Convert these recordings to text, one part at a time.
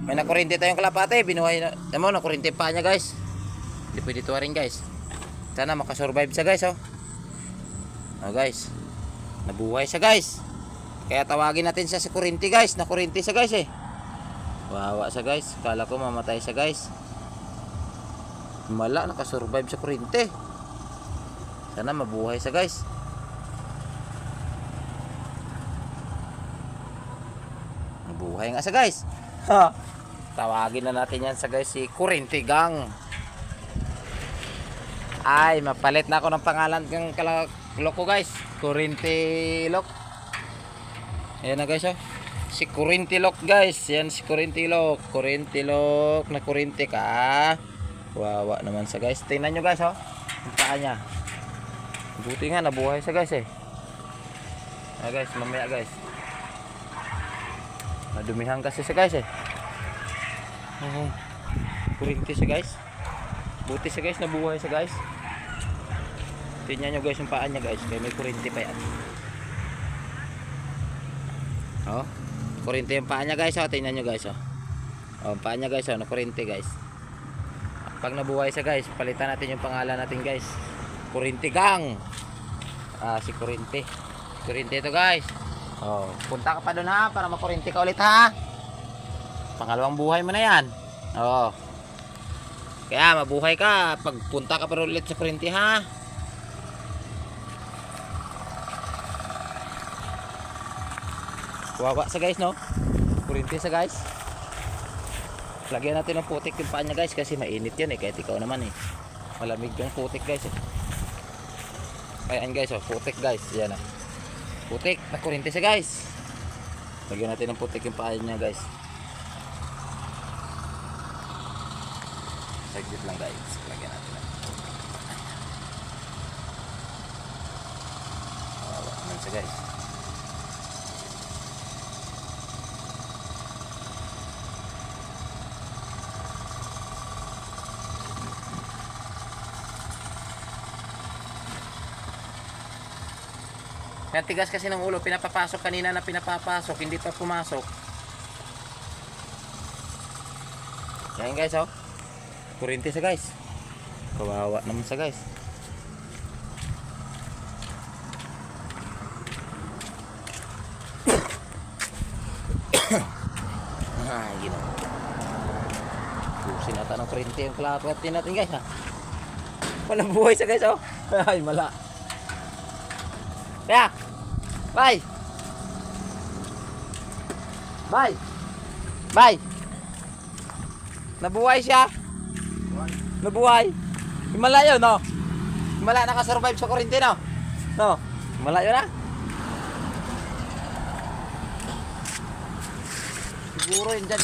May nakuryente tayong kalapate. Binuhay na. Tama mo, nakuryente pa niya guys. Hindi pwede tuwa rin guys. Sana makasurvive siya guys. Guys. Nabuhay siya guys. Kaya tawagin natin siya si kuryente guys. Nakuryente siya guys Wawa siya guys. Kala ko mamatay siya guys. Mala, nakasurvive sa kuryente. Sana mabuhay siya guys. Mabuhay nga siya guys. Tawagin na natin yan sa guys si Kuryente Gang. Ay, mapalit na ako ng pangalan ng kalok ko guys. Kuryente Lok. Ayan na guys si Kuryente Lok guys. Yan si Kuryente Lok. Kuryente Lok, na kuryente ka. Wawa naman sa guys. Tingnan nyo guys ang paa niya. Buti nga nabuhay sa guys guys, mamaya guys. Nadumihan kasi sa guys kuryente siya guys. Buti siya guys, nabuhay siya guys. Tingnan nyo guys yung paa niya guys. Kaya may kuryente pa yan. Kuryente yung paa niya guys. Tingnan nyo guys paa niya guys na kuryente guys. Pag nabuhay siya guys, palitan natin yung pangalan natin guys. Kuryente Gang. Si Kuryente. Kuryente ito guys. Punta ka pa doon para makuryente ka ulit Pangalawang buhay mo na yan. Kaya mabuhay ka pag punta ka pa ulit sa kuryente Wawa sa guys kuryente sa guys. Lagyan natin ng putik yung paa niya guys kasi mainit yan kahit ikaw naman malamig yung putik guys Ayan guys putik guys. Yan putik na kuryente siya guys. Lagyan natin ng putik yung paa niya guys. Saglit lang guys. Lagyan natin naman siya guys. Natigas kasi ng ulo, pinapapasok kanina na pinapapasok, hindi pa pumasok. Yan guys kuryente sa guys. Kawawa naman sa guys. Gino. Busin natin ng kuryente yung kalapate natin guys Walang buhay sa guys Ay mala. Kaya bye. Nabuhay siya. Nabuhay. Himalayo Himala nakasurvive sa kuryente Himalayo na. Siguro yun dyan.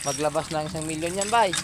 Maglabas ng 1 milyon yan, bay.